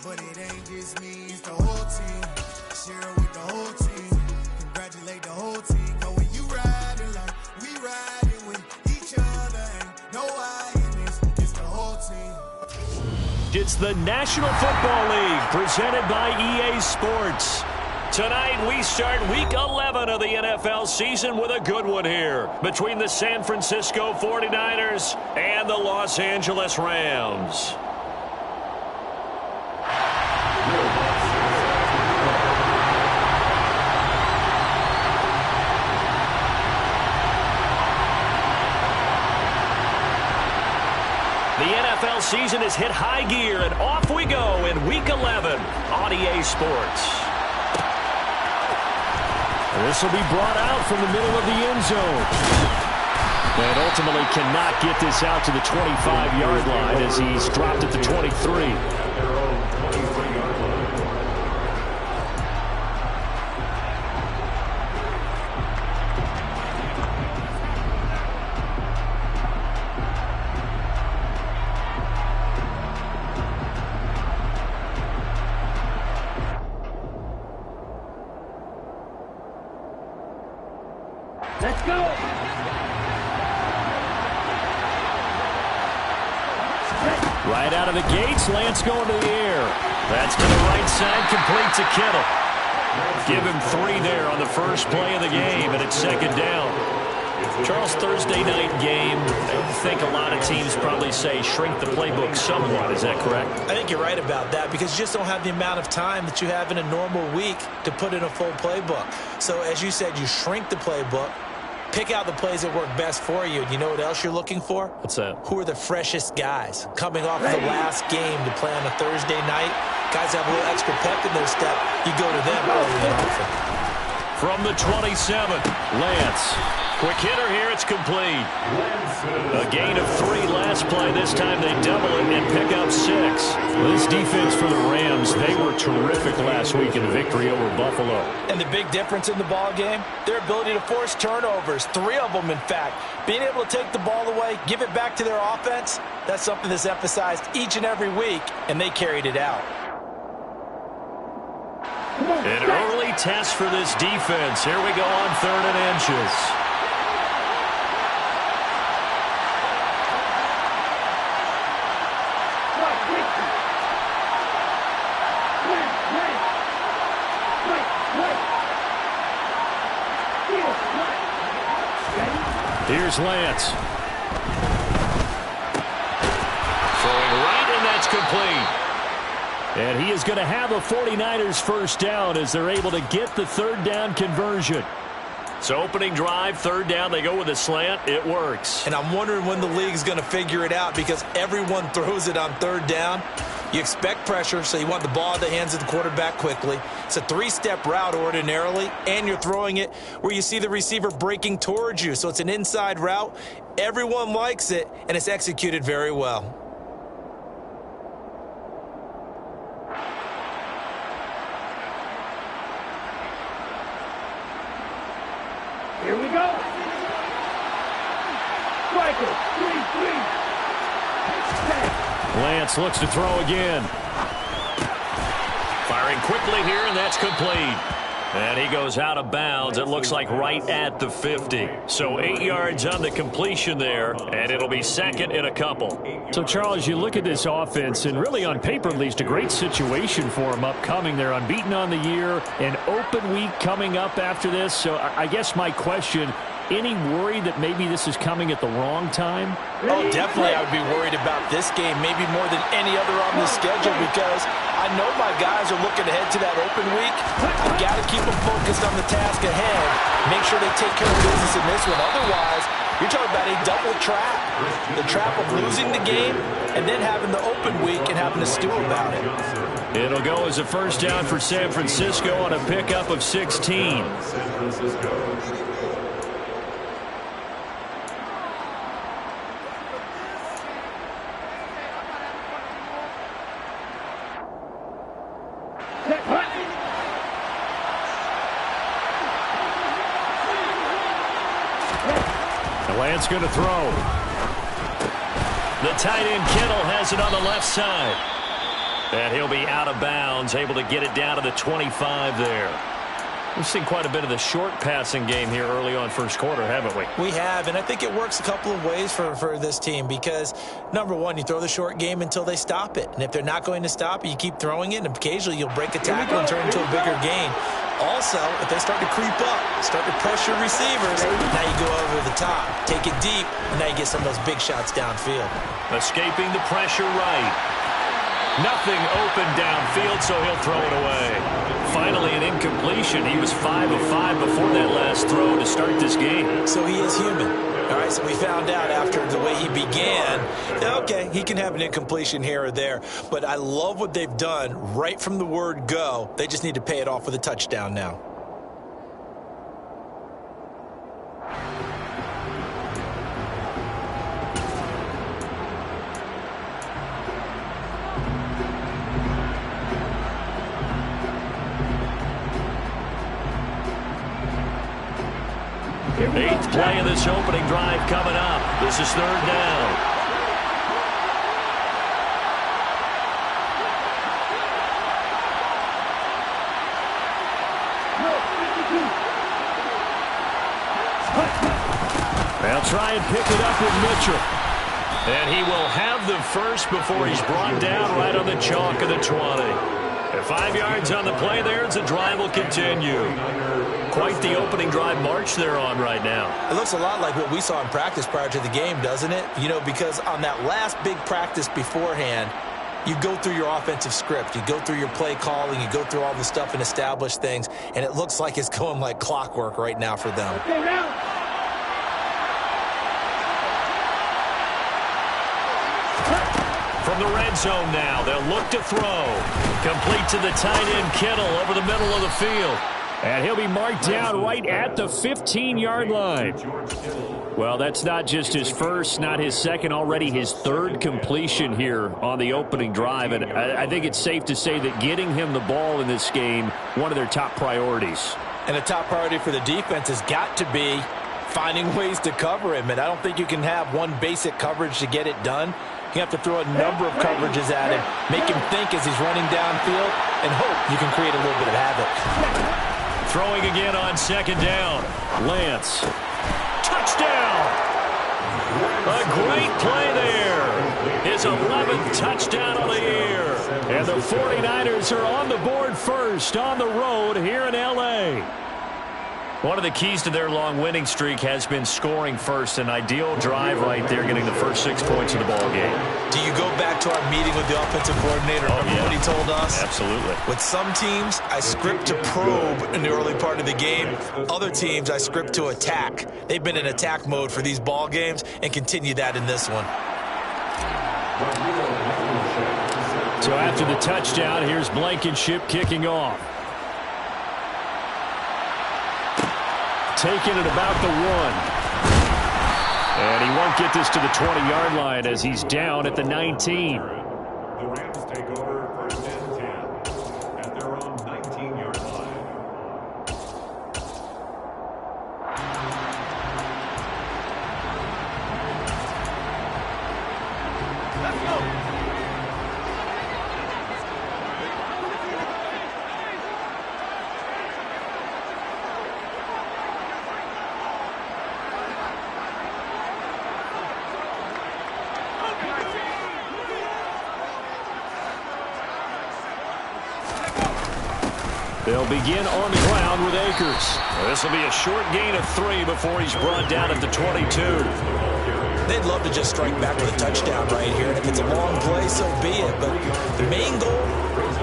But it ain't just me, it's the whole team. Share it with the whole team. Congratulate the whole team. Cause when you riding like we riding with each other, ain't no hiding, it's the whole team. It's the National Football League presented by EA Sports. Tonight we start Week 11 of the NFL season with a good one here between the San Francisco 49ers and the Los Angeles Rams. The NFL season has hit high gear, and off we go in Week 11 on EA Sports. This will be brought out from the middle of the end zone. And ultimately cannot get this out to the 25-yard line as he's dropped at the 23. Let's go! Right out of the gates, Lance going to the air. That's to the right side, complete to Kittle. Give him 3 there on the first play of the game, and it's second down. Charles, Thursday night game, I think a lot of teams probably say shrink the playbook somewhat. Is that correct? I think you're right about that because you just don't have the amount of time that you have in a normal week to put in a full playbook. So as you said, you shrink the playbook, pick out the plays that work best for you. And you know what else you're looking for? What's that? Who are the freshest guys coming off of the last game to play on a Thursday night? Guys have a little extra pep in their step. You go to them early and often. From the 27, Lance. Quick hitter here, it's complete. A gain of 3 last play. This time they double it and pick up 6. This defense for the Rams, they were terrific last week in the victory over Buffalo. And the big difference in the ball game, their ability to force turnovers, 3 of them in fact. Being able to take the ball away, give it back to their offense, that's something that's emphasized each and every week, and they carried it out. An early test for this defense. Here we go on 3rd and inches. Here's Lance. Throwing right, and that's complete. And he is going to have a 49ers first down as they're able to get the 3rd down conversion. So opening drive, 3rd down, they go with a slant. It works. And I'm wondering when the league's going to figure it out because everyone throws it on 3rd down. You expect pressure, so you want the ball in the hands of the quarterback quickly. It's a 3-step route ordinarily, and you're throwing it where you see the receiver breaking towards you. So it's an inside route. Everyone likes it, and it's executed very well. Here we go. Striker, 3-3. Lance looks to throw again. Firing quickly here, and that's complete. And he goes out of bounds. It looks like right at the 50. So 8 yards on the completion there, and it'll be second in a couple. So, Charles, you look at this offense, and really on paper at least a great situation for them upcoming. They're unbeaten on the year, an open week coming up after this. So I guess my question, any worry that maybe this is coming at the wrong time? Oh, definitely I would be worried about this game, maybe more than any other on the schedule because I know my guys are looking ahead to that open week. I've got to keep them focused on the task ahead, make sure they take care of business in this one. Otherwise, you're talking about a double trap. The trap of losing the game and then having the open week and having to stew about it. It'll go as a first down for San Francisco on a pickup of 16. Lance going to throw. The tight end Kittle has it on the left side. And he'll be out of bounds, able to get it down to the 25 there. We've seen quite a bit of the short passing game here early on first quarter, haven't we? We have, and I think it works a couple of ways for this team because, number one, you throw the short game until they stop it. And if they're not going to stop it, you keep throwing it, and occasionally you'll break a tackle and turn it into a bigger gain. Also, if they start to creep up, start to pressure receivers, now you go over the top, take it deep, and now you get some of those big shots downfield. Escaping the pressure right. Nothing open downfield, so he'll throw it away. Finally, an incompletion. He was 5 of 5 before that last throw to start this game. So he is human. All right, so we found out after the way he began, okay, he can have an incompletion here or there, but I love what they've done right from the word go. They just need to pay it off with a touchdown now. Eighth play of this opening drive coming up. This is third down. They'll try and pick it up with Mitchell. And he will have the first before he's brought down right on the chalk of the 20. And 5 yards on the play there as the drive will continue. Quite the opening drive march they're on right now. It looks a lot like what we saw in practice prior to the game, doesn't it? You know, because on that last big practice beforehand, you go through your offensive script. You go through your play calling. You go through all the stuff and establish things. And it looks like it's going like clockwork right now for them. From the red zone now, they'll look to throw. Complete to the tight end, Kittle, over the middle of the field. And he'll be marked down right at the 15-yard line. Well, that's not just his first, not his second, already his third completion here on the opening drive. And I think it's safe to say that getting him the ball in this game, one of their top priorities. And a top priority for the defense has got to be finding ways to cover him. And I don't think you can have one basic coverage to get it done. You have to throw a number of coverages at him, make him think as he's running downfield, and hope you can create a little bit of havoc. Throwing again on second down. Lance. Touchdown! A great play there. His 11th touchdown of the year. And the 49ers are on the board first on the road here in L.A. One of the keys to their long winning streak has been scoring first. An ideal drive right there, getting the first 6 points of the ball game. Do you go back to our meeting with the offensive coordinator? Remember what he told us? Absolutely. With some teams, I script to probe in the early part of the game. Other teams, I script to attack. They've been in attack mode for these ball games and continue that in this one. So after the touchdown, here's Blankenship kicking off. Taking it about the 1. And he won't get this to the 20-yard line as he's down at the 19. The Rams take over first and 10 at their own 19-yard line. Let's go. They'll begin on the ground with Akers. This will be a short gain of 3 before he's brought down at the 22. They'd love to just strike back with a touchdown right here. And if it's a long play, so be it. But the main goal,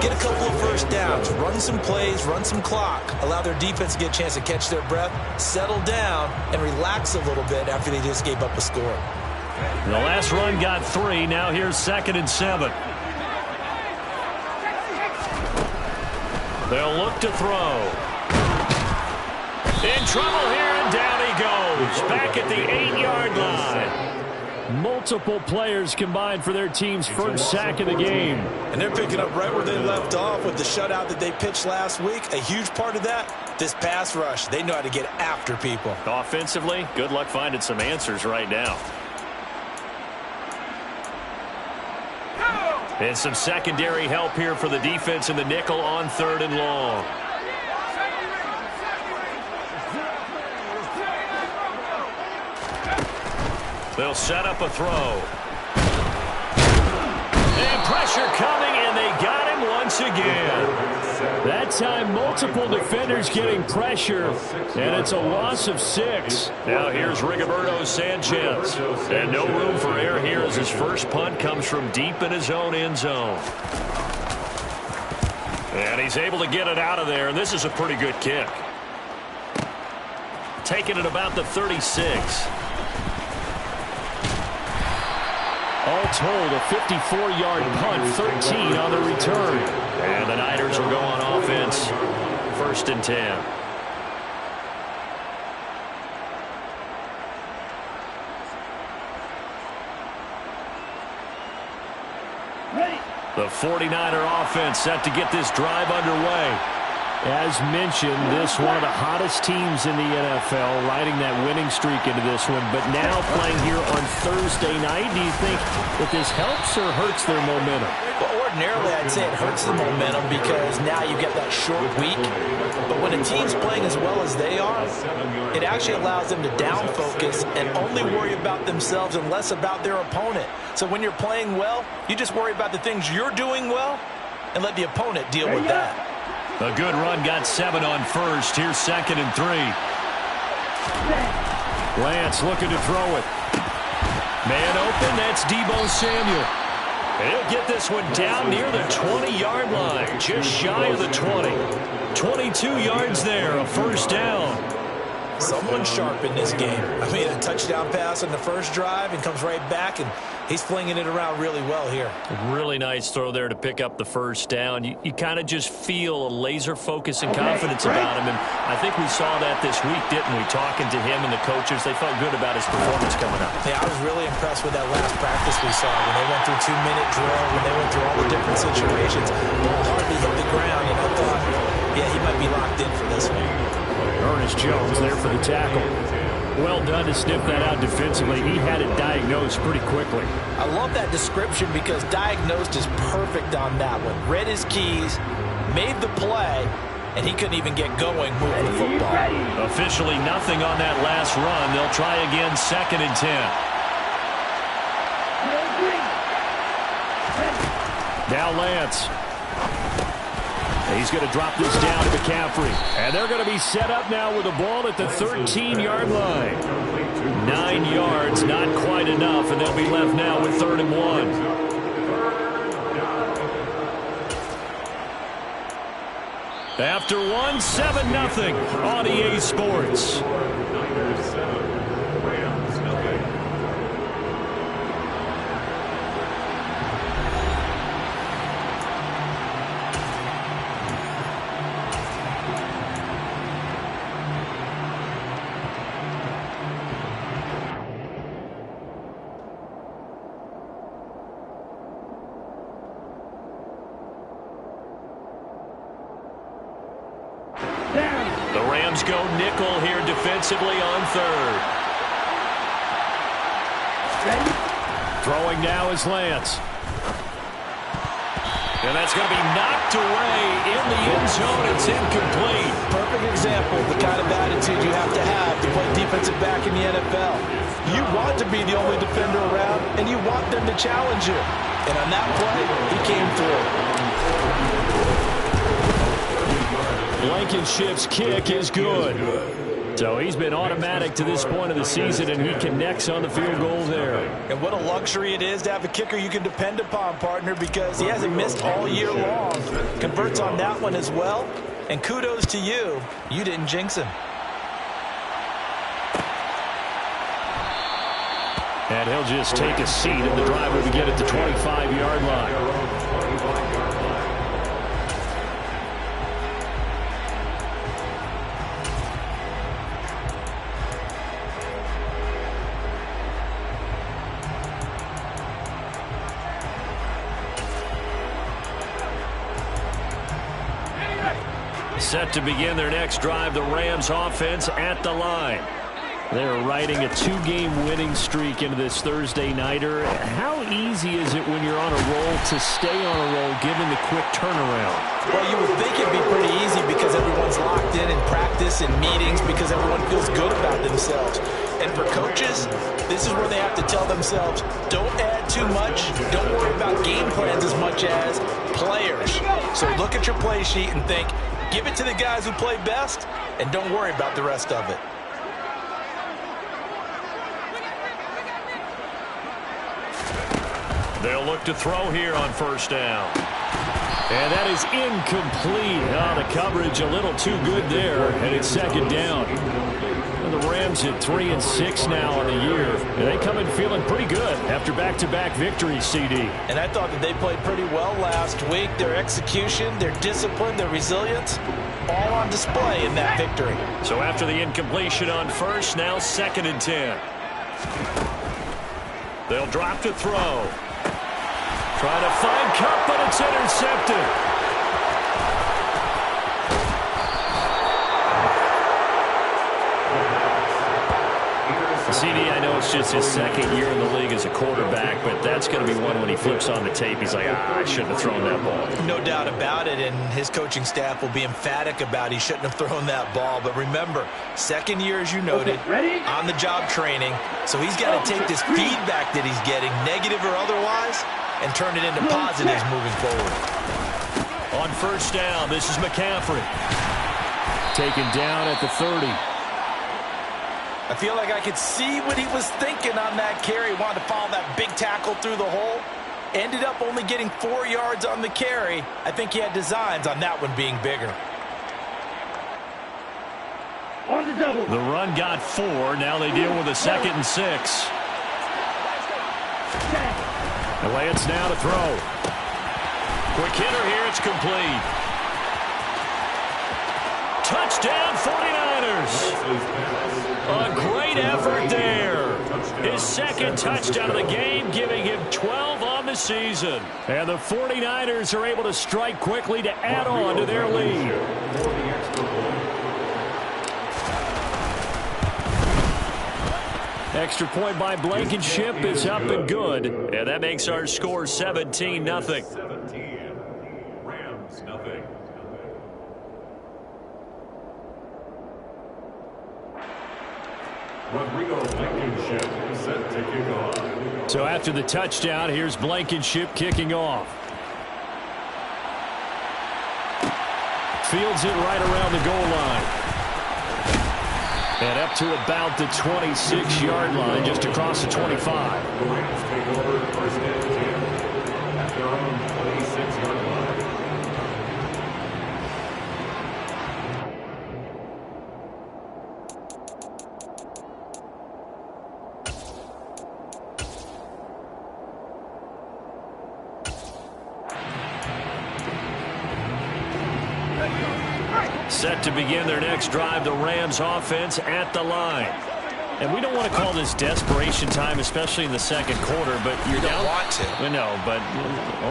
get a couple of first downs, run some plays, run some clock, allow their defense to get a chance to catch their breath, settle down, and relax a little bit after they just gave up a score. The last run got 3. Now here's 2nd and 7. They'll look to throw. In trouble here, and down he goes. Back at the 8-yard line. Multiple players combined for their team's first sack of the game. And they're picking up right where they left off with the shutout that they pitched last week. A huge part of that, this pass rush. They know how to get after people. Offensively, good luck finding some answers right now. And some secondary help here for the defense in the nickel on 3rd and long. They'll set up a throw. And pressure coming, and they got him once again. That time, multiple defenders getting pressure, and it's a loss of 6. Now here's Rigoberto Sanchez. And no room for error here as his first punt comes from deep in his own end zone. And he's able to get it out of there, and this is a pretty good kick. Taking it about the 36. All told, a 54-yard punt, 13 on the return. And the Niners will go on offense, 1st and 10. The 49er offense set to get this drive underway. As mentioned, this one of the hottest teams in the NFL, riding that winning streak into this one, but now playing here on Thursday night. Do you think that this helps or hurts their momentum? Well, ordinarily, I'd say it hurts the momentum because now you get that short week. But when a team's playing as well as they are, it actually allows them to down focus and only worry about themselves and less about their opponent. So when you're playing well, you just worry about the things you're doing well and let the opponent deal with that. A good run got 7 on 1st. Here's 2nd and 3. Lance looking to throw it. Man open, that's Deebo Samuel. He'll get this one down near the 20-yard line, just shy of the 20. 22 yards there, a 1st down. Someone sharp in this game. I mean, a touchdown pass on the first drive and comes right back, and he's flinging it around really well here. Really nice throw there to pick up the 1st down. You kind of just feel a laser focus and confidence about him, and I think we saw that this week, didn't we? Talking to him and the coaches, they felt good about his performance coming up. Yeah, I was really impressed with that last practice we saw when they went through 2-minute drill, when they went through all the different situations. Ball hardly hit the ground, and I thought, yeah, he might be locked in for this one. Ernest Jones there for the tackle. Well done to sniff that out defensively. He had it diagnosed pretty quickly. I love that description because diagnosed is perfect on that one. Read his keys, made the play, and he couldn't even get going moving the football. Officially nothing on that last run. They'll try again, 2nd and 10. Now Lance. He's going to drop this down to McCaffrey. And they're going to be set up now with the ball at the 13-yard line. 9 yards, not quite enough, and they'll be left now with 3rd and 1. After 1, 7-0 on EA Sports. Go nickel here defensively on 3rd. Throwing now is Lance. And that's going to be knocked away in the end zone. It's incomplete. Perfect example of the kind of attitude you have to play defensive back in the NFL. You want to be the only defender around, and you want them to challenge you. And on that play, he came through. Blankenship's kick is good. So he's been automatic to this point of the season, and he connects on the field goal there. And what a luxury it is to have a kicker you can depend upon, partner, because he hasn't missed all year long. Converts on that one as well. And kudos to you. You didn't jinx him. And he'll just take a seat in the drive when we get at the 25-yard line. Set to begin their next drive, the Rams offense at the line. They're riding a 2-game winning streak into this Thursday nighter. How easy is it when you're on a roll to stay on a roll given the quick turnaround? Well, you would think it'd be pretty easy because everyone's locked in practice and meetings because everyone feels good about themselves. And for coaches, this is where they have to tell themselves, don't add too much, don't worry about game plans as much as players. So look at your play sheet and think, give it to the guys who play best, and don't worry about the rest of it. They'll look to throw here on first down. And that is incomplete. Oh, the coverage a little too good there, and it's second down. And the Rams hit 3-6 now on the year. And they come in feeling pretty good after back-to-back victories, CD. And I thought that they played pretty well last week. Their execution, their discipline, their resilience, all on display in that victory. So after the incompletion on first, now 2nd and 10. They'll drop to throw. Trying to find Cup, but it's intercepted. CD, I know it's just his 2nd year in the league as a quarterback, but that's going to be one when he flips on the tape. He's like, I shouldn't have thrown that ball. No doubt about it, and his coaching staff will be emphatic about he shouldn't have thrown that ball. But remember, 2nd year, as you noted, on-the-job training, so he's got to take this feedback that he's getting, negative or otherwise, and turn it into positives moving forward. On first down, this is McCaffrey. Taken down at the 30. I feel like I could see what he was thinking on that carry. He wanted to follow that big tackle through the hole. Ended up only getting 4 yards on the carry. I think he had designs on that one being bigger. On the double. The run got 4. Now they deal with a 2nd and 6. The Lance now to throw. Quick hitter here. It's complete. Touchdown 49ers. A great effort there. His 2nd touchdown of the game, giving him 12 on the season. And the 49ers are able to strike quickly to add on to their lead. Extra point by Blankenship is up and good. And that makes our score 17-0. 17. Rams, nothing. Rodrigo Blankenship set to kick off. So after the touchdown, here's Blankenship kicking off. Fields it right around the goal line. And up to about the 26-yard line, just across the 25. The Rams take over 1st and 10 at their own 26-yard line. Set to begin their next drive, the Rams offense at the line. And we don't want to call this desperation time, especially in the 2nd quarter, but you're down. You don't want to. Well, no, but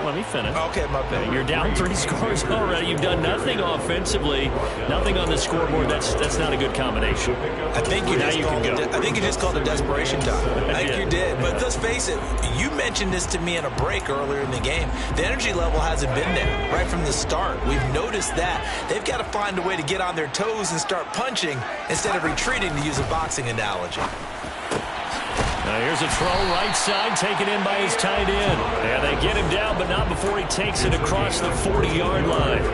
let me finish. Okay, my bad. You're down 3 scores already. You've done nothing offensively, nothing on the scoreboard. That's not a good combination. I think you just called it desperation time. I think you did. But let's face it, you mentioned this to me in a break earlier in the game. The energy level hasn't been there right from the start. We've noticed that. They've got to find a way to get on their toes and start punching instead of retreating, to use a boxing analogy. Now here's a throw right side, taken in by his tight end. And they get him down, but not before he takes it across the 40-yard line.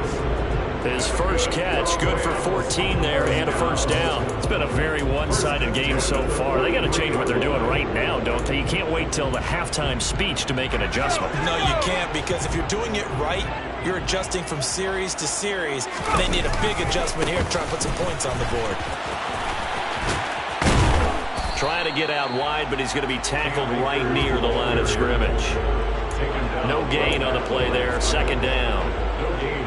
His first catch, good for 14 there and a first down. It's been a very one-sided game so far. They got to change what they're doing right now, don't they? You can't wait till the halftime speech to make an adjustment. No, you can't, because if you're doing it right, you're adjusting from series to series. And they need a big adjustment here to try and put some points on the board. Trying to get out wide, but he's going to be tackled right near the line of scrimmage. No gain on the play there, 2nd down.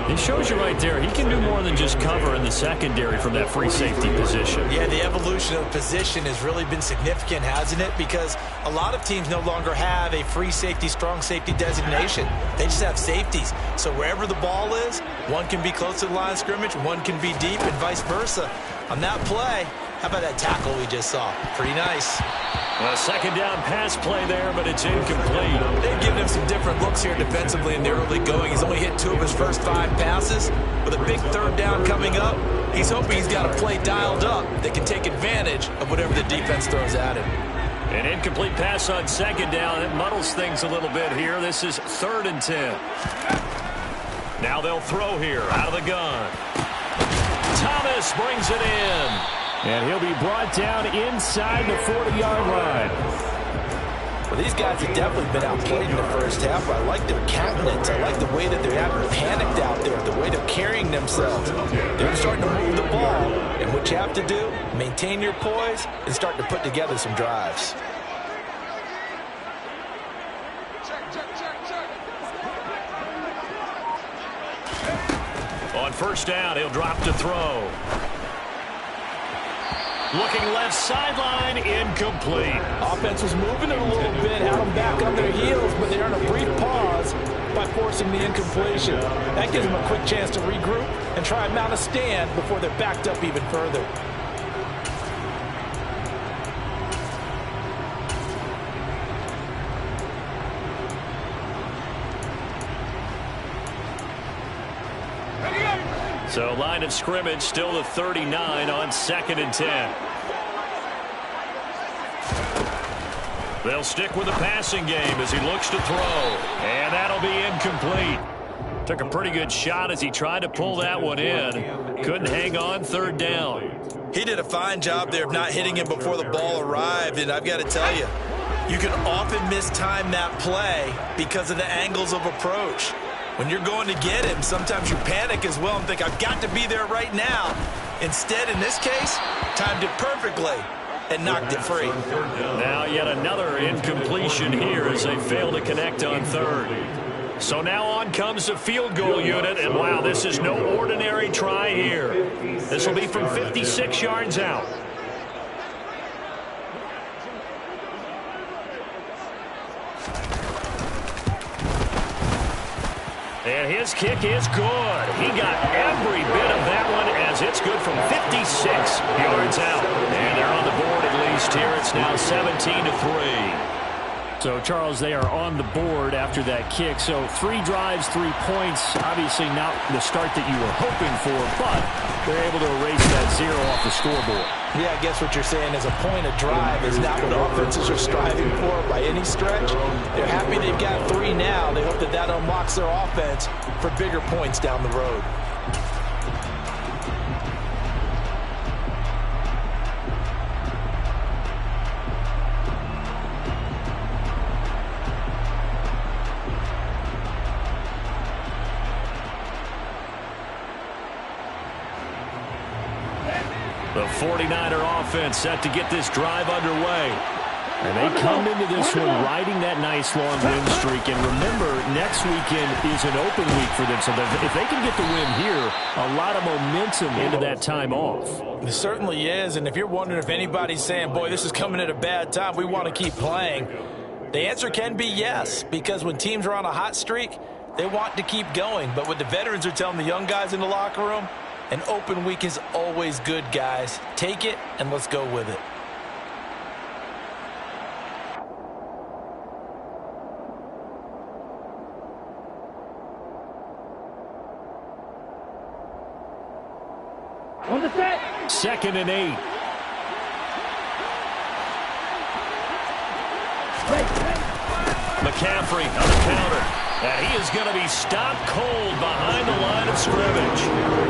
It shows you right there, he can do more than just cover in the secondary from that free safety position. Yeah, the evolution of position has really been significant, hasn't it? Because a lot of teams no longer have a free safety, strong safety designation. They just have safeties. So wherever the ball is, one can be close to the line of scrimmage, one can be deep, and vice versa. On that play, How about that tackle we just saw? Pretty nice. A second down pass play there, but it's incomplete. They've given him some different looks here defensively in the early going. He's only hit 2 of his first 5 passes. With a big third down coming up, he's hoping he's got a play dialed up that can take advantage of whatever the defense throws at him. An incomplete pass on second down. It muddles things a little bit here. This is 3rd and 10. Now they'll throw here out of the gun. Thomas brings it in. And he'll be brought down inside the 40-yard line. Well, these guys have definitely been outplayed in the first half. I like their countenance. I like the way that they haven't panicked out there, the way they're carrying themselves. They're starting to move the ball. And what you have to do, maintain your poise and start to put together some drives. On first down, he'll drop to throw. Looking left sideline, incomplete. Offense was moving it a little bit, had them back on their heels, but they earned a brief pause by forcing the incompletion. That gives them a quick chance to regroup and try and mount a stand before they're backed up even further. So line of scrimmage still the 39 on 2nd and 10. They'll stick with the passing game as he looks to throw. And that'll be incomplete. Took a pretty good shot as he tried to pull that one in. Couldn't hang on 3rd down. He did a fine job there of not hitting him before the ball arrived, and I've got to tell you, you can often mistime that play because of the angles of approach. When you're going to get him, sometimes you panic as well and think, I've got to be there right now. Instead, in this case, timed it perfectly and knocked it free. Now yet another incompletion here as they fail to connect on 3rd. So now on comes the field goal unit, and wow, this is no ordinary try here. This will be from 56 yards out. And his kick is good. He got every bit of that one as it's good from 56 yards out. And they're on the board at least here. It's now 17-3. So, Charles, they are on the board after that kick. So 3 drives, 3 points. Obviously not the start that you were hoping for, but they're able to erase that 0 off the scoreboard. Yeah, I guess what you're saying is a point of drive is not what offenses are striving for by any stretch. They're happy they've got 3 now. They hope that that unlocks their offense for bigger points down the road. The 49er offense set to get this drive underway. And they come into this one riding that nice long win streak. And remember, next weekend is an open week for them. So if they can get the win here, a lot of momentum into that time off. It certainly is. And if you're wondering if anybody's saying, boy, this is coming at a bad time, we want to keep playing, the answer can be yes. Because when teams are on a hot streak, they want to keep going. But what the veterans are telling the young guys in the locker room, an open week is always good, guys. Take it, and let's go with it. On the set. 2nd and 8. McCaffrey on the counter. And he is going to be stopped cold behind the line of scrimmage.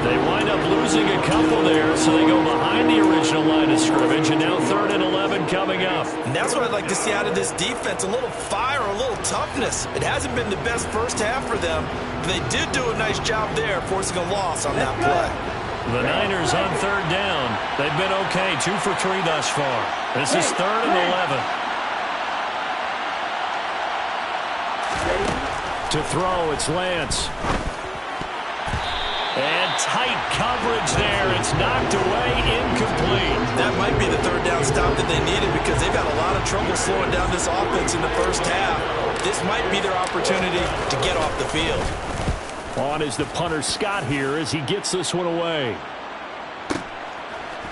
They wind up losing a couple there, so they go behind the original line of scrimmage, and now 3rd and 11 coming up. And that's what I'd like to see out of this defense, a little fire, a little toughness. It hasn't been the best first half for them, but they did do a nice job there, forcing a loss on that play. The Niners on 3rd down. They've been okay, 2 for 3 thus far. This is 3rd and 11. To throw, it's Lance. And tight coverage there. It's knocked away, incomplete. That might be the 3rd down stop that they needed because they've had a lot of trouble slowing down this offense in the first half. This might be their opportunity to get off the field. On is the punter Scott here as he gets this one away.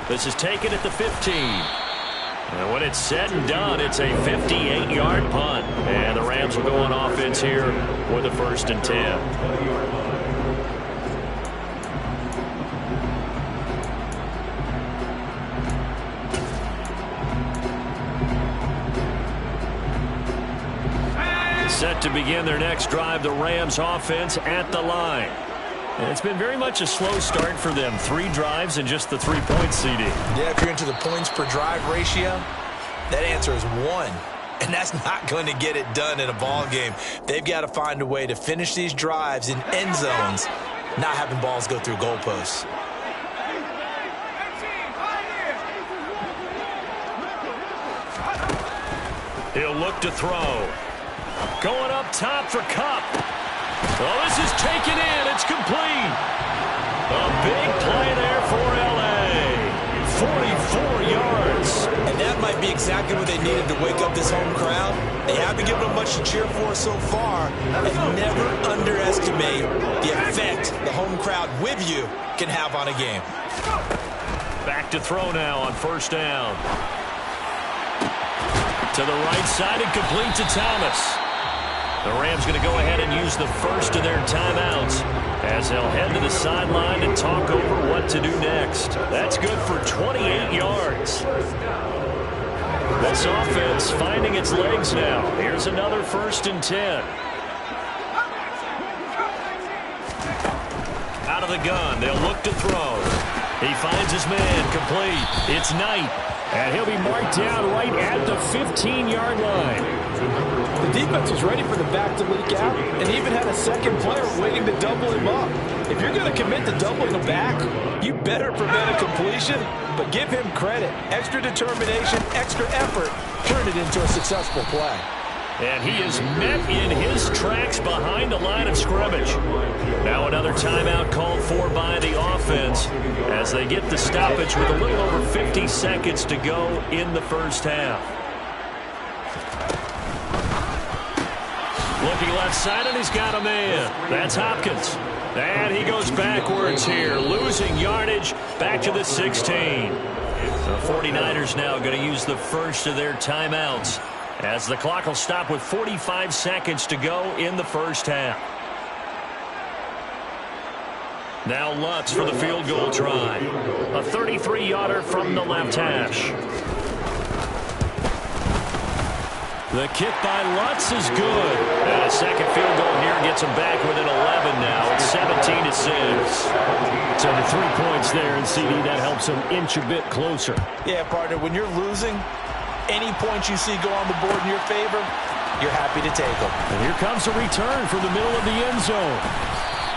This is taken at the 15. And when it's said and done, it's a 58-yard punt. And the Rams will go on offense here with a 1st and 10. Set to begin their next drive, the Rams offense at the line. And it's been very much a slow start for them. 3 drives and just the 3 points, CD. Yeah, if you're into the points per drive ratio, that answer is 1. And that's not going to get it done in a ball game. They've got to find a way to finish these drives in end zones, not having balls go through goalposts. He'll look to throw. Going up top for Kupp. Oh, this is taken in. It's complete. A big play there for L.A. 44 yards. And that might be exactly what they needed to wake up this home crowd. They haven't given them much to cheer for so far. And never underestimate the effect the home crowd with you can have on a game. Back to throw now on 1st down. To the right side and complete to Thomas. The Rams going to go ahead and use the first of their timeouts as they'll head to the sideline and talk over what to do next. That's good for 28 yards. This offense finding its legs now. Here's another 1st and 10. Out of the gun. They'll look to throw. He finds his man complete. It's Knight. And he'll be marked down right at the 15-yard line. The defense was ready for the back to leak out and even had a second player waiting to double him up. If you're going to commit to doubling him back, you better prevent a completion, but give him credit. Extra determination, extra effort, turn it into a successful play. And he is met in his tracks behind the line of scrimmage. Now another timeout called for by the offense as they get the stoppage with a little over 50 seconds to go in the 1st half. Looking left side, and he's got a man. That's Hopkins. And he goes backwards here, losing yardage back to the 16. The 49ers now going to use the first of their timeouts as the clock will stop with 45 seconds to go in the 1st half. Now Lutz for the field goal try. A 33-yarder from the left hash. The kick by Lutz is good. And a second field goal here gets him back within 11 now. It's 17-6. So the 3 points there, and CD, that helps him inch a bit closer. Yeah, partner, when you're losing, any points you see go on the board in your favor, you're happy to take them. And here comes a return from the middle of the end zone.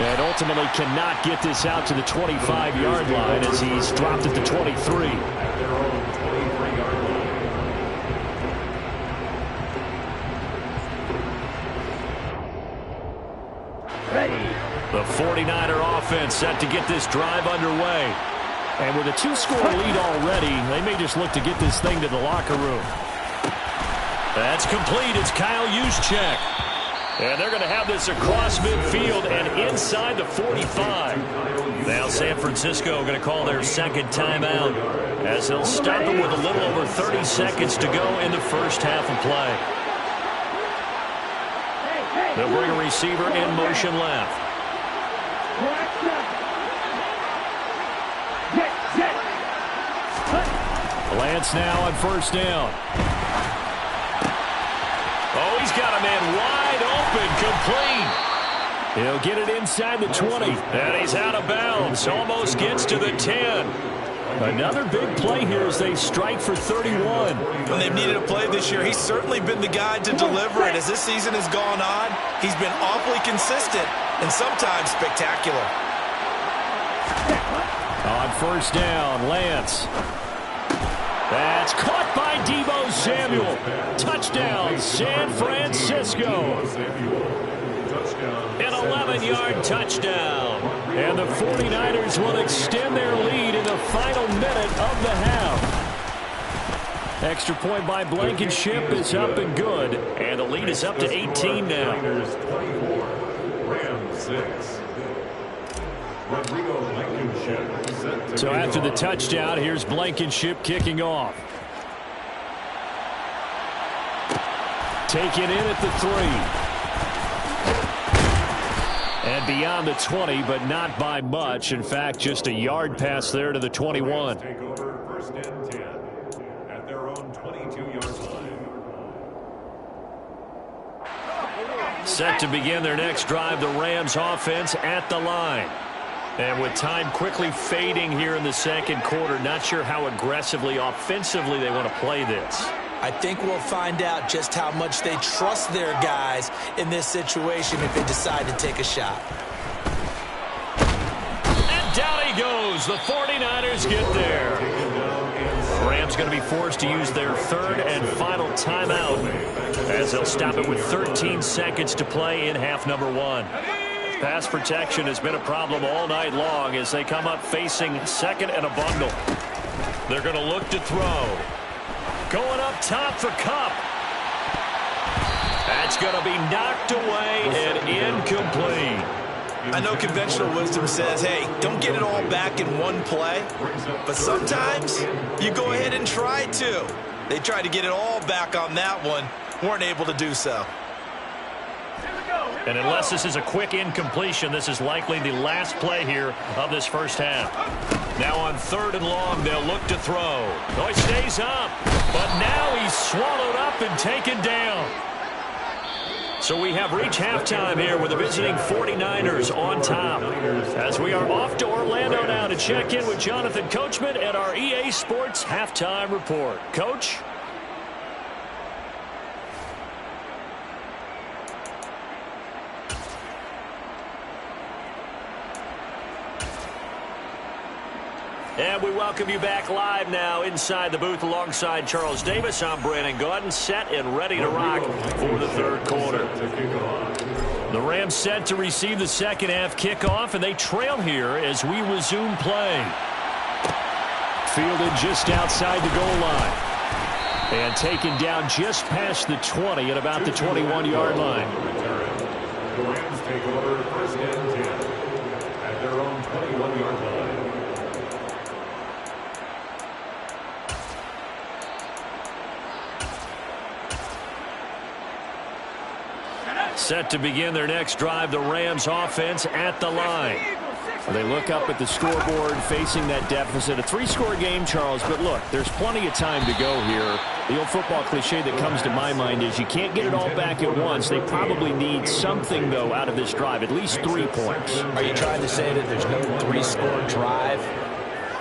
And ultimately cannot get this out to the 25-yard line as he's dropped at the 23. The 49er offense set to get this drive underway. And with a 2-score lead already, they may just look to get this thing to the locker room. That's complete. It's Kyle Juszczyk. And they're going to have this across midfield and inside the 45. Now San Francisco going to call their second timeout as they'll stop them with a little over 30 seconds to go in the 1st half of play. They'll bring a receiver in motion left. Lance now on 1st down. Oh, he's got a man wide open, complete. He'll get it inside the 20. And he's out of bounds. Almost gets to the 10. Another big play here as they strike for 31. When they've needed a play this year, he's certainly been the guy to deliver it. As this season has gone on, he's been awfully consistent and sometimes spectacular. On 1st down, Lance. That's caught by Deebo Samuel. Touchdown, San Francisco. An 11-yard touchdown. And the 49ers will extend their lead in the final minute of the half. Extra point by Blankenship is up and good. And the lead is up to 18 now. Rams 6. So after the touchdown, here's Blankenship kicking off. Taken in at the 3. And beyond the 20, but not by much. In fact, just a yard pass there to the 21. Take over first and 10 at their own 22-yard line. Set to begin their next drive, the Rams offense at the line. And with time quickly fading here in the second quarter, not sure how aggressively, offensively they want to play this. I think we'll find out just how much they trust their guys in this situation if they decide to take a shot. And down he goes. The 49ers get there. The Rams going to be forced to use their third and final timeout as they'll stop it with 13 seconds to play in half number 1. Pass protection has been a problem all night long as they come up facing second and a bundle. They're going to look to throw. Going up top for Kupp. That's going to be knocked away and incomplete. I know conventional wisdom says, hey, don't get it all back in one play. But sometimes you go ahead and try to. They tried to get it all back on that one. Weren't able to do so. And unless this is a quick incompletion, this is likely the last play here of this first half. Now on 3rd and long, they'll look to throw. Oh, he stays up, but now he's swallowed up and taken down. So we have reached halftime here with the visiting 49ers on top. As we are off to Orlando now to check in with Jonathan Coachman at our EA Sports Halftime Report. Coach? And we welcome you back live now inside the booth alongside Charles Davis. I'm Brandon Gaudin, set and ready to rock for the third quarter. The Rams set to receive the second half kickoff, and they trail here as we resume play. Fielded just outside the goal line. And taken down just past the 20 at about the 21-yard line. The Rams take over first and 10 at their own 21-yard line. Set to begin their next drive, the Rams offense at the line. They look up at the scoreboard facing that deficit. A 3-score game, Charles, but look, there's plenty of time to go here. The old football cliche that comes to my mind is you can't get it all back at once. They probably need something, though, out of this drive, at least 3 points. Are you trying to say that there's no 3-score drive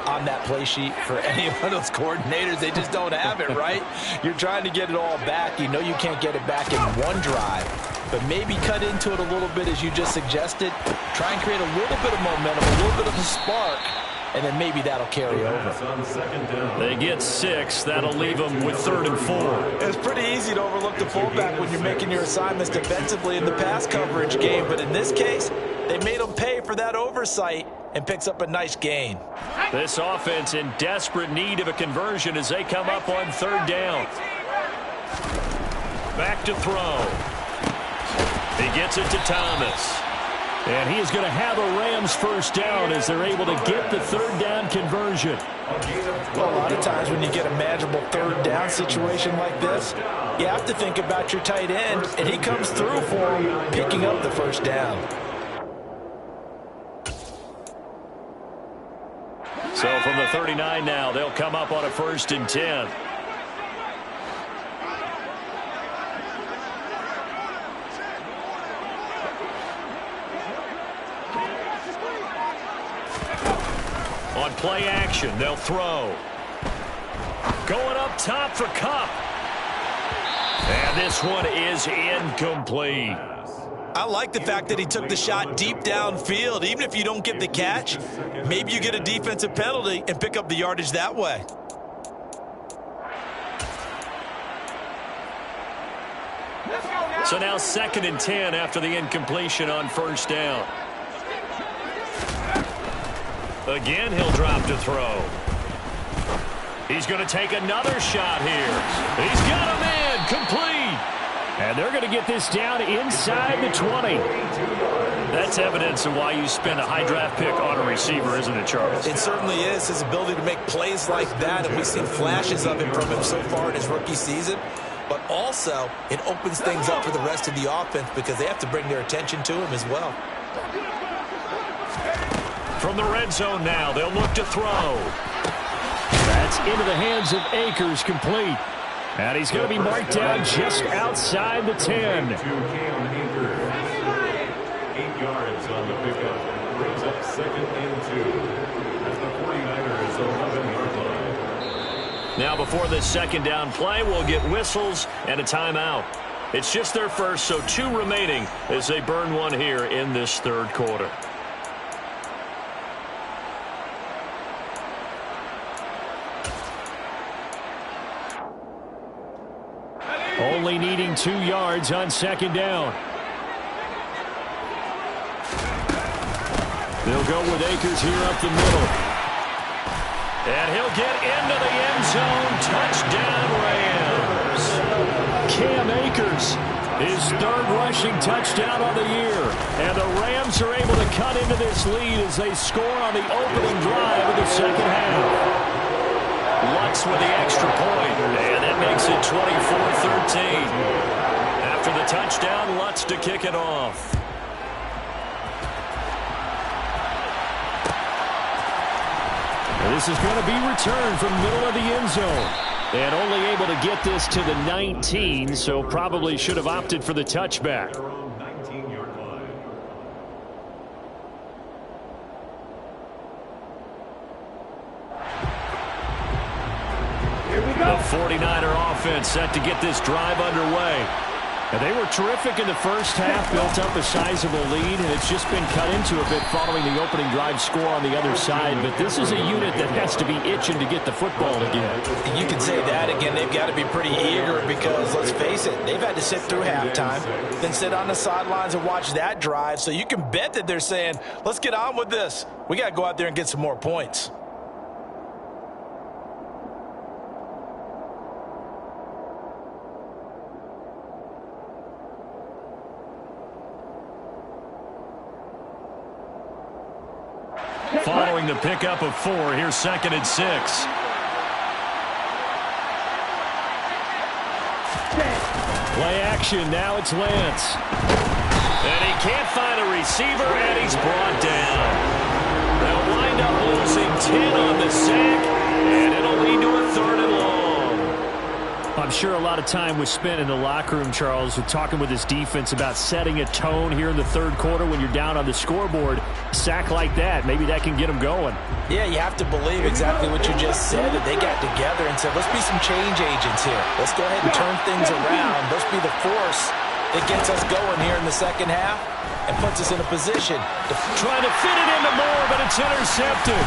on that play sheet for any one of those coordinators? They just don't have it, right? You're trying to get it all back. You know you can't get it back in one drive. But maybe cut into it a little bit as you just suggested. Try and create a little bit of momentum, a little bit of a spark, and then maybe that'll carry over. They get 6. That'll leave them with 3rd and 4. It's pretty easy to overlook the fullback when you're making your assignments defensively in the pass coverage game. But in this case, they made them pay for that oversight and picks up a nice gain. This offense in desperate need of a conversion as they come up on 3rd down. Back to throw. He gets it to Thomas. And he is going to have a Rams first down as they're able to get the 3rd down conversion. Well, a lot of times when you get a manageable 3rd down situation like this, you have to think about your tight end, and he comes through for him, picking up the first down. So from the 39 now, they'll come up on a 1st and 10. On play action, they'll throw. Going up top for Kupp. And this one is incomplete. I like the fact that he took the shot deep downfield. Even if you don't get the catch, maybe you get a defensive penalty and pick up the yardage that way. So now 2nd and 10 after the incompletion on 1st down. Again, he'll drop to throw. He's going to take another shot here. He's got a man complete. And they're going to get this down inside the 20. That's evidence of why you spend a high draft pick on a receiver, isn't it, Charles? It certainly is. His ability to make plays like that, and we've seen flashes of it from him so far in his rookie season. But also, it opens things up for the rest of the offense because they have to bring their attention to him as well. From the red zone now, they'll look to throw. That's into the hands of Akers, complete. And he's going to be marked down just outside the 10. To Cam Akers. 8 yards on the pickup. Brings up 2nd and 2. At the 49ers' 11-yard line. Now before this second down play, we'll get whistles and a timeout. It's just their first, so 2 remaining as they burn one here in this third quarter. Only needing 2 yards on second down. They'll go with Akers here up the middle. And he'll get into the end zone. Touchdown, Rams. Cam Akers, his 3rd rushing touchdown on the year. And the Rams are able to cut into this lead as they score on the opening drive of the second half. Lutz with the extra point, and that makes it 24-13. After the touchdown, Lutz to kick it off. And this is going to be returned from middle of the end zone. And only able to get this to the 19, so probably should have opted for the touchback. Their own 19-yard line. The 49er offense set to get this drive underway. And they were terrific in the first half, built up a sizable lead, and it's just been cut into a bit following the opening drive score on the other side. But this is a unit that has to be itching to get the football again. You can say that again. They've got to be pretty eager because, let's face it, they've had to sit through halftime, then sit on the sidelines and watch that drive. So you can bet that they're saying, let's get on with this. We got to go out there and get some more points. Following the pickup of 4, here's 2nd and 6. Play action, now it's Lance. And he can't find a receiver, and he's brought down. They'll wind up losing 10 on the sack, and it'll lead to a 3rd and long. I'm sure a lot of time was spent in the locker room, Charles, with talking with his defense about setting a tone here in the third quarter when you're down on the scoreboard. A sack like that, maybe that can get them going. Yeah, you have to believe exactly what you just said, that they got together and said, let's be some change agents here. Let's go ahead and turn things around. Let's be the force that gets us going here in the second half and puts us in a position to try to fit it into Moore, but it's intercepted.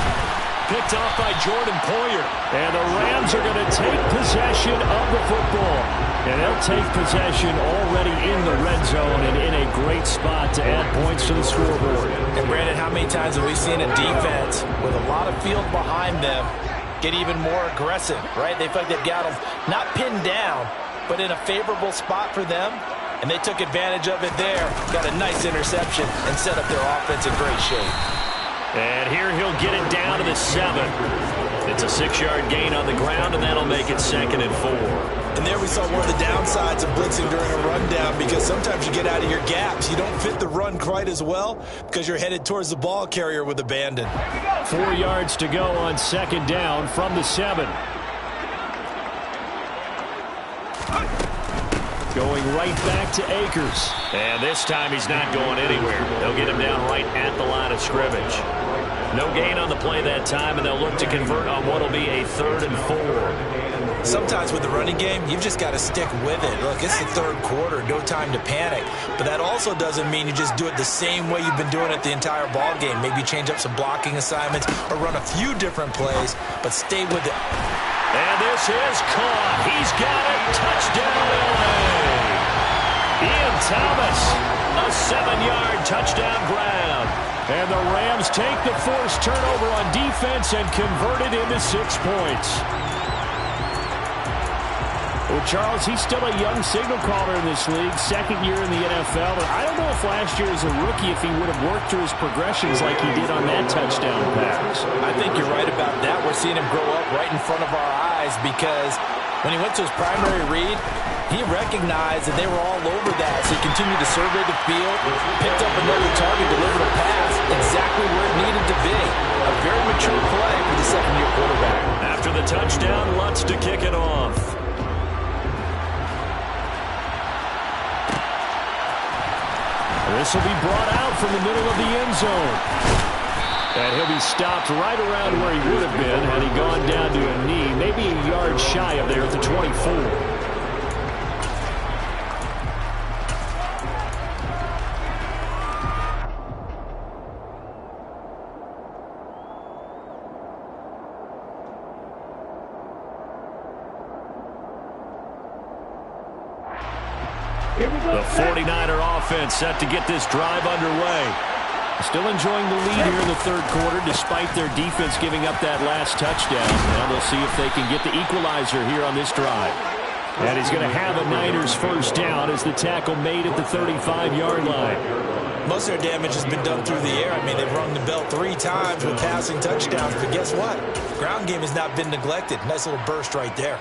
Picked off by Jordan Poyer. And the Rams are going to take possession of the football. And they'll take possession already in the red zone and in a great spot to add points to the scoreboard. And Brandon, how many times have we seen a defense with a lot of field behind them get even more aggressive, right? They feel like they've got them not pinned down, but in a favorable spot for them. And they took advantage of it there. Got a nice interception and set up their offense in great shape. And here he'll get it down to the 7. It's a 6-yard gain on the ground, and that'll make it 2nd and 4. And there we saw one of the downsides of blitzing during a rundown, because sometimes you get out of your gaps. You don't fit the run quite as well because you're headed towards the ball carrier with abandon. 4 yards to go on 2nd down from the 7. Going right back to Akers. And this time he's not going anywhere. They'll get him down right at the line of scrimmage. No gain on the play that time, and they'll look to convert on what will be a 3rd and 4. Sometimes with the running game, you've just got to stick with it. Look, it's the third quarter, no time to panic. But that also doesn't mean you just do it the same way you've been doing it the entire ball game. Maybe change up some blocking assignments or run a few different plays, but stay with it. And this is caught. He's got it. Touchdown, LA. Ian Thomas, a 7-yard touchdown grab. And the Rams take the forced turnover on defense and convert it into 6 points. Well, Charles, he's still a young signal caller in this league, second year in the NFL. But I don't know if last year as a rookie if he would have worked through his progressions like he did on that touchdown pass. I think you're right about that. We're seeing him grow up right in front of our eyes because when he went to his primary read, he recognized that they were all over that, so he continued to survey the field, picked up another target, delivered a pass exactly where it needed to be. A very mature play for the second-year quarterback. After the touchdown, Lutz to kick it off. This will be brought out from the middle of the end zone. And he'll be stopped right around where he would have been had he gone down to a knee, maybe a yard shy of there at the 24. The 49er offense set to get this drive underway. Still enjoying the lead here in the third quarter despite their defense giving up that last touchdown. Now they'll see if they can get the equalizer here on this drive. And he's going to have a Niners first down as the tackle made at the 35-yard line. Most of their damage has been done through the air. I mean, they've rung the bell 3 times with passing touchdowns. But guess what? Ground game has not been neglected. Nice little burst right there.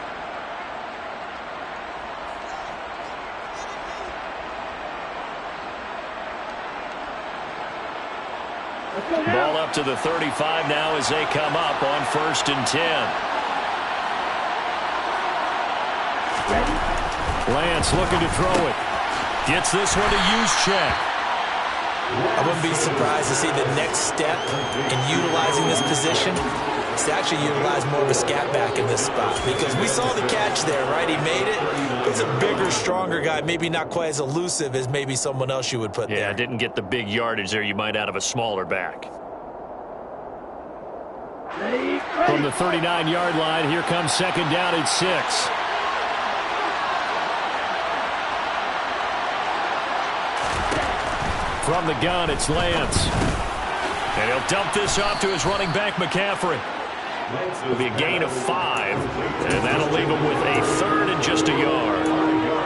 Ball up to the 35 now as they come up on 1st and 10. Lance looking to throw it. Gets this one to Juszczyk. I wouldn't be surprised to see the next step in utilizing this position is to actually utilize more of a scat back in this spot, because we saw the catch there, right? He made it. He's a bigger, stronger guy, maybe not quite as elusive as maybe someone else you would put there. Yeah, didn't get the big yardage there you might out of a smaller back. From the 39-yard line, here comes second down at 6. From the gun, it's Lance. And he'll dump this off to his running back, McCaffrey. It'll be a gain of 5, and that'll leave him with a 3rd and just a yard.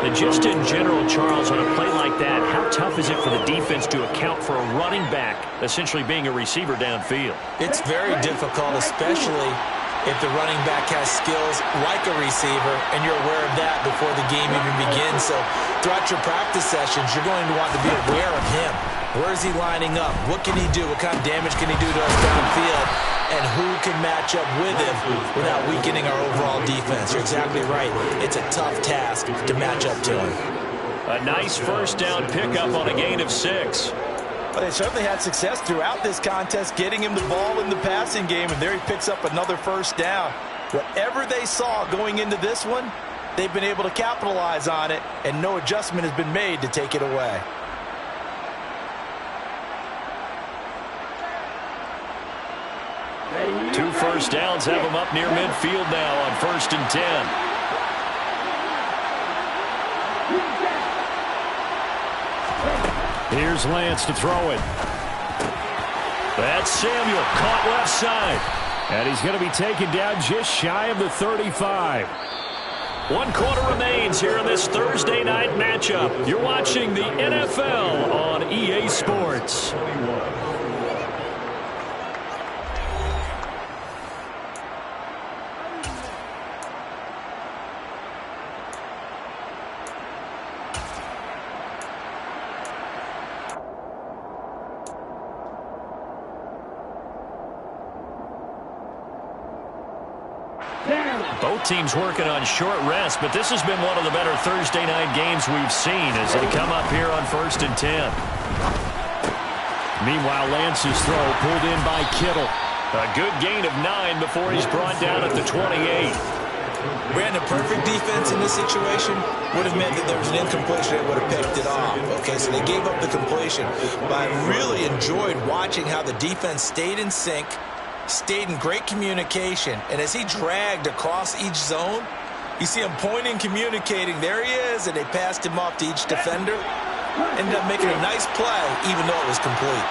And just in general, Charles, on a play like that, how tough is it for the defense to account for a running back essentially being a receiver downfield? It's very difficult, especially if the running back has skills like a receiver, and you're aware of that before the game even begins. So throughout your practice sessions, you're going to want to be aware of him. Where is he lining up? What can he do? What kind of damage can he do to us downfield? And who can match up with him without weakening our overall defense? You're exactly right. It's a tough task to match up to him. A nice first down pickup on a gain of 6. But they certainly had success throughout this contest getting him the ball in the passing game, and there he picks up another first down. Whatever they saw going into this one, they've been able to capitalize on it, and no adjustment has been made to take it away. Two first downs have him up near midfield now on 1st and 10. Here's Lance to throw it. That's Samuel, caught left side. And he's going to be taken down just shy of the 35. 1 quarter remains here in this Thursday night matchup. You're watching the NFL on EA Sports. Both teams working on short rest, but this has been one of the better Thursday night games we've seen as they come up here on 1st and 10. Meanwhile, Lance's throw pulled in by Kittle. A good gain of 9 before he's brought down at the 28. Brandon, perfect defense in this situation would have meant that there was an incompletion that would have picked it off. Okay, so they gave up the completion. But I really enjoyed watching how the defense stayed in sync, stayed in great communication, and as he dragged across each zone, you see him pointing, communicating. There he is, and they passed him off to each defender. Ended up making a nice play, even though it was complete.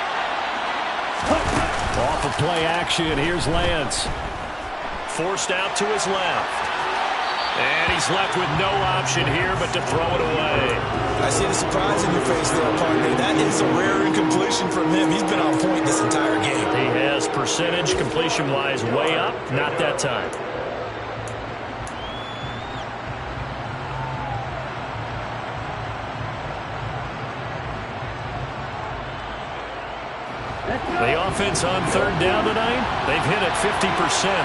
Off of play action, here's Lance. Forced out to his left. And he's left with no option here but to throw it away. I see the surprise in your face there, partner. That is a rare incompletion from him. He's been on point this entire game. He has percentage completion-wise way up. Not that time. The offense on third down tonight, they've hit it 50%,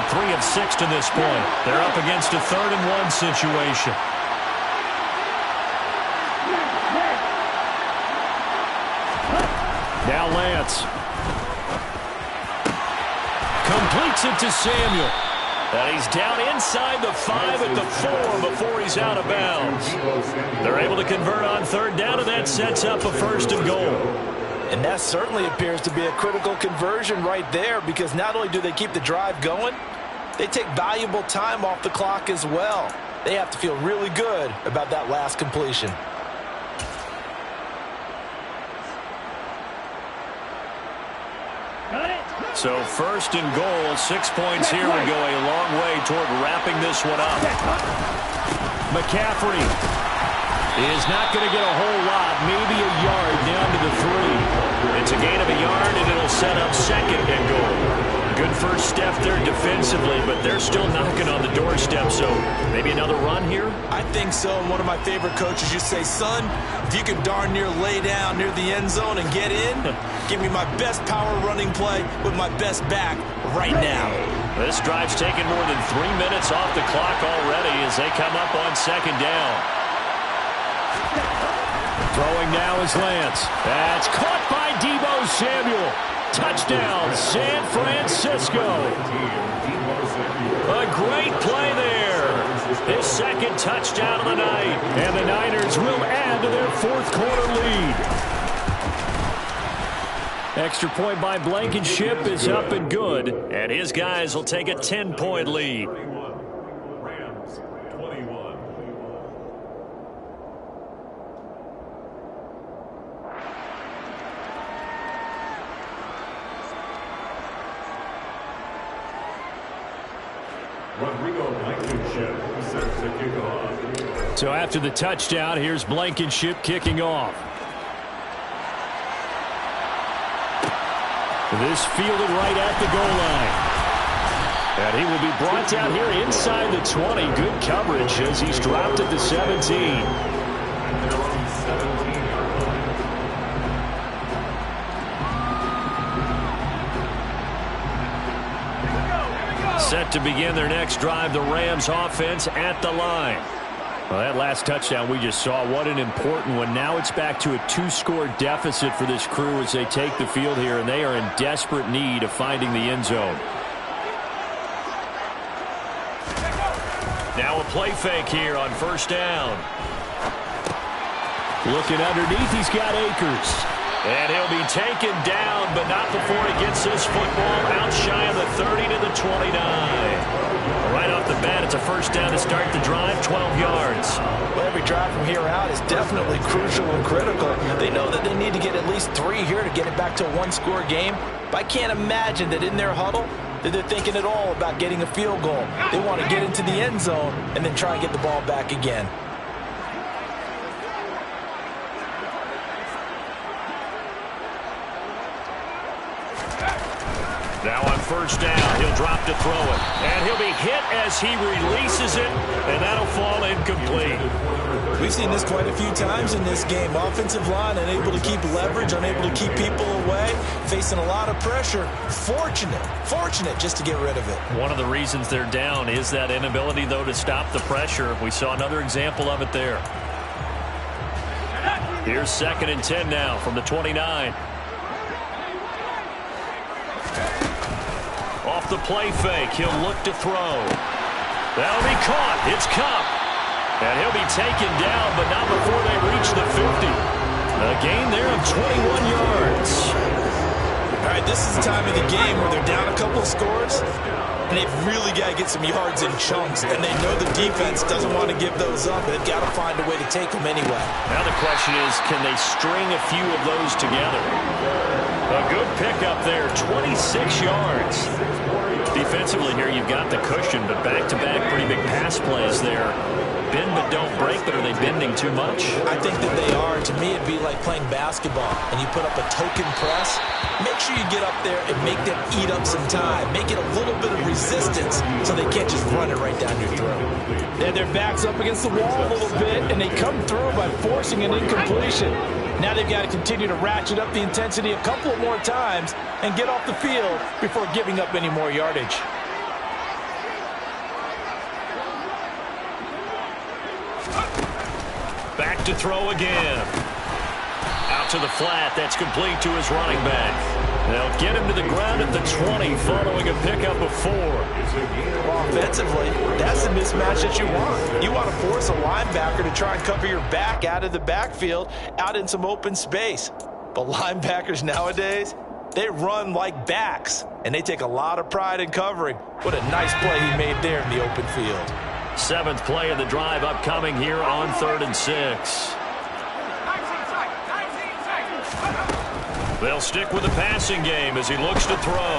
3 of 6 to this point. They're up against a 3rd-and-1 situation. Now Lance. Completes it to Samuel. And he's down inside the 5 at the 4 before he's out of bounds. They're able to convert on third down, and that sets up a 1st and goal. And that certainly appears to be a critical conversion right there, because not only do they keep the drive going, they take valuable time off the clock as well. They have to feel really good about that last completion. So 1st and goal, 6 points here would go a long way toward wrapping this one up. McCaffrey is not going to get a whole lot, maybe a yard down to the 3. It's a gain of a yard, and it'll set up 2nd and goal. Good first step there defensively, but they're still knocking on the doorstep, so maybe another run here? I think so, and one of my favorite coaches used to say, son, if you can darn near lay down near the end zone and get in, give me my best power running play with my best back right now. This drive's taken more than 3 minutes off the clock already as they come up on 2nd down. Throwing now is Lance. That's caught by Deebo Samuel. Touchdown, San Francisco. A great play there. His 2nd touchdown of the night. And the Niners will add to their 4th quarter lead. Extra point by Blankenship is up and good. And his guys will take a 10-point lead. Rams 21. Rodrigo Blankenship set to kick off. So after the touchdown, here's Blankenship kicking off. This fielded right at the goal line. And he will be brought down here inside the 20. Good coverage as he's dropped at the 17. Set to begin their next drive, the Rams offense at the line. Well, that last touchdown we just saw, what an important one. Now it's back to a 2-score deficit for this crew as they take the field here, and they are in desperate need of finding the end zone. Now a play fake here on 1st down. Looking underneath, he's got Akers. And he'll be taken down, but not before he gets this football out shy of the 30 to the 29. Right off the bat, it's a 1st down to start the drive, 12 yards. Well, every drive from here out is definitely crucial and critical. They know that they need to get at least 3 here to get it back to a 1-score game. But I can't imagine that in their huddle that they're thinking at all about getting a field goal. They want to get into the end zone and then try and get the ball back again. Now on 1st down, he'll drop to throw it. And he'll be hit as he releases it, and that'll fall incomplete. We've seen this quite a few times in this game. Offensive line unable to keep leverage, unable to keep people away, facing a lot of pressure. Fortunate just to get rid of it. One of the reasons they're down is that inability, though, to stop the pressure. We saw another example of it there. Here's 2nd and 10 now from the 29. Off the play fake, he'll look to throw. That'll be caught. It's Cup. And he'll be taken down, but not before they reach the 50. A gain there of 21 yards. All right, this is the time of the game where they're down a couple of scores, and they've really got to get some yards in chunks, and they know the defense doesn't want to give those up, but they've got to find a way to take them anyway. Now the question is, can they string a few of those together? A good pickup there, 26 yards. defensively here, you've got the cushion, but back-to-back pretty big pass plays there. Bend but don't break, but are they bending too much? I think that they are. To me, it'd be like playing basketball, and you put up a token press. Make sure you get up there and make them eat up some time. Make it a little bit of resistance so they can't just run it right down your throat. They have their backs up against the wall a little bit, and they come through by forcing an incompletion. Now they've got to continue to ratchet up the intensity a couple of more times and get off the field before giving up any more yardage. Back to throw again. Out to the flat. That's complete to his running back. They'll get him to the ground at the 20 following a pickup of 4. Offensively, that's the mismatch that you want. You want to force a linebacker to try and cover your back out of the backfield, out in some open space. But linebackers nowadays, they run like backs, and they take a lot of pride in covering. What a nice play he made there in the open field. 7th play of the drive upcoming here on 3rd and 6. They'll stick with the passing game as he looks to throw.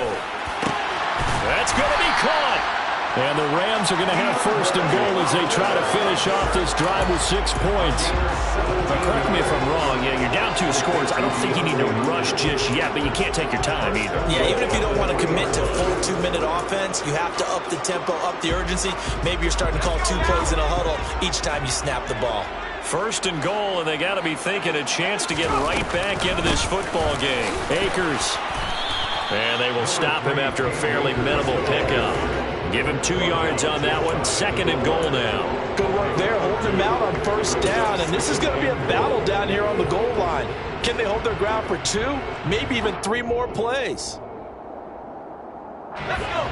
That's going to be caught. And the Rams are going to have 1st and goal as they try to finish off this drive with 6 points. Now, correct me if I'm wrong. Yeah, you're down 2 scores. I don't think you need to rush just yet, but you can't take your time either. Yeah, even if you don't want to commit to full 2-minute offense, you have to up the tempo, up the urgency. Maybe you're starting to call 2 plays in a huddle each time you snap the ball. 1st and goal, and they got to be thinking a chance to get right back into this football game. Akers. And they will stop him after a fairly minimal pickup. Give him 2 yards on that one. 2nd and goal now. Good work there, holding them out on 1st down, and this is going to be a battle down here on the goal line. Can they hold their ground for 2, maybe even 3 more plays? Let's go.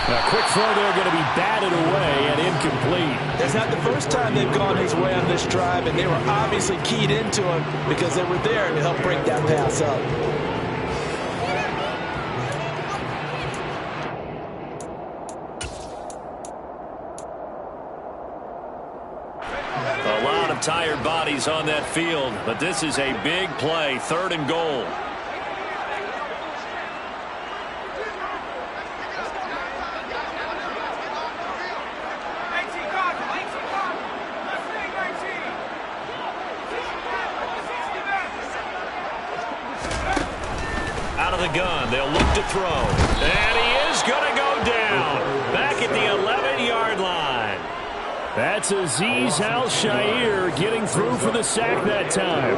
A quick throw there going to be batted away and incomplete. That's not the first time they've gone his way on this drive, and they were obviously keyed into him because they were there to help break that pass up. A lot of tired bodies on that field, but this is a big play. 3rd and goal. Out of the gun, they'll look to throw. And he is going to go down. Back at the 11-yard line. That's Azeez Al-Shaair getting through for the sack that time.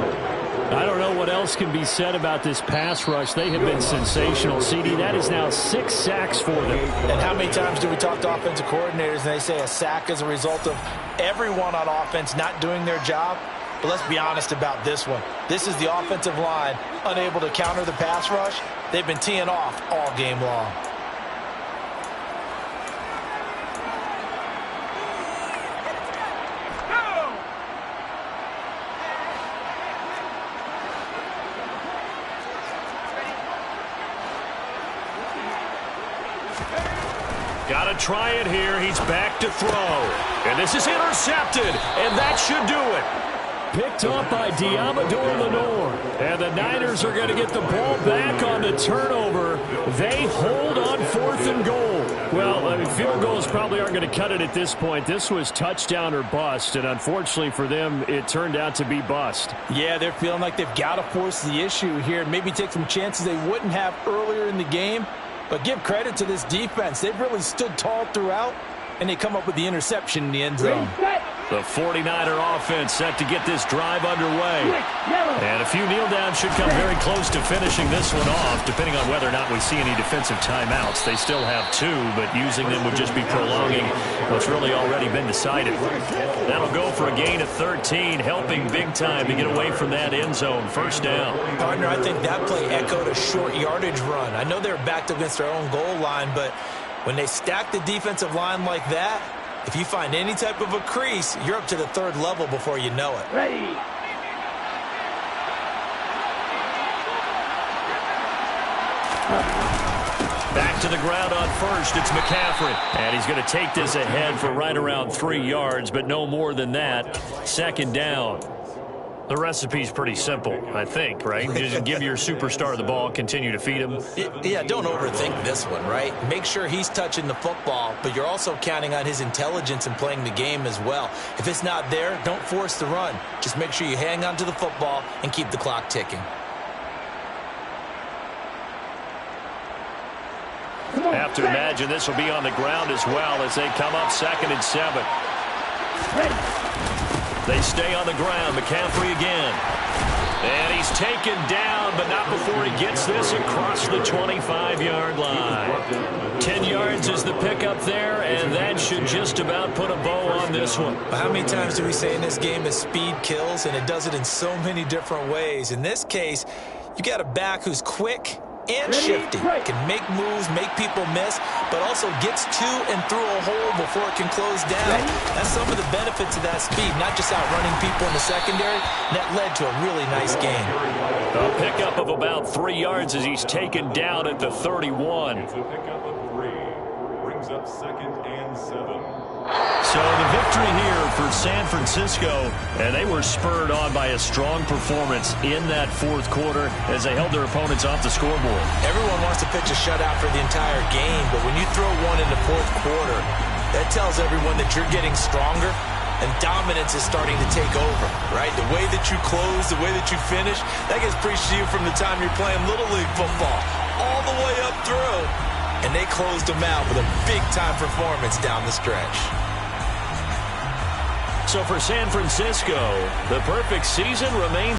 I don't know what else can be said about this pass rush. They have been sensational. CD, that is now 6 sacks for them. And how many times do we talk to offensive coordinators and they say a sack is a result of everyone on offense not doing their job? But let's be honest about this one. This is the offensive line unable to counter the pass rush. They've been teeing off all game long. Got to try it here. He's back to throw. And this is intercepted. And that should do it. Picked up by Diamador Lenore. And the Niners are going to get the ball back on the turnover. They hold on 4th and goal. Well, field goals probably aren't going to cut it at this point. This was touchdown or bust. And unfortunately for them, it turned out to be bust. Yeah, they're feeling like they've got to force the issue here. Maybe take some chances they wouldn't have earlier in the game. But give credit to this defense. They've really stood tall throughout, and they come up with the interception in the end zone. The 49er offense set to get this drive underway. And a few kneel downs should come very close to finishing this one off, depending on whether or not we see any defensive timeouts. They still have 2, but using them would just be prolonging what's really already been decided. That'll go for a gain of 13, helping big time to get away from that end zone. 1st down. Partner, I think that play echoed a short yardage run. I know they're backed against their own goal line, but when they stack the defensive line like that, if you find any type of a crease, you're up to the 3rd level before you know it. Ready. Back to the ground on 1st. It's McCaffrey. And he's going to take this ahead for right around 3 yards, but no more than that. 2nd down. The recipe's pretty simple, I think, right? Just give your superstar the ball, continue to feed him. Yeah, don't overthink this one, right? Make sure he's touching the football, but you're also counting on his intelligence and playing the game as well. If it's not there, don't force the run. Just make sure you hang on to the football and keep the clock ticking. Have to imagine this will be on the ground as well as they come up 2nd and 7. They stay on the ground. McCaffrey again. And he's taken down, but not before he gets this across the 25-yard line. 10 yards is the pickup there, and that should just about put a bow on this one. How many times do we say in this game that speed kills, and it does it in so many different ways? In this case, you got a back who's quick and shifty, can make moves, make people miss, but also gets to and through a hole before it can close down. That's some of the benefits of that speed, not just outrunning people in the secondary. That led to a really nice game. A pickup of about 3 yards as he's taken down at the 31. It's a pickup of 3. Brings up 2nd and 7. So the victory here for San Francisco, and they were spurred on by a strong performance in that 4th quarter as they held their opponents off the scoreboard. Everyone wants to pitch a shutout for the entire game, but when you throw one in the 4th quarter, that tells everyone that you're getting stronger and dominance is starting to take over, right? The way that you close, the way that you finish, that gets preached to you from the time you're playing Little League football all the way up through. And they closed them out with a big-time performance down the stretch. So for San Francisco, the perfect season remains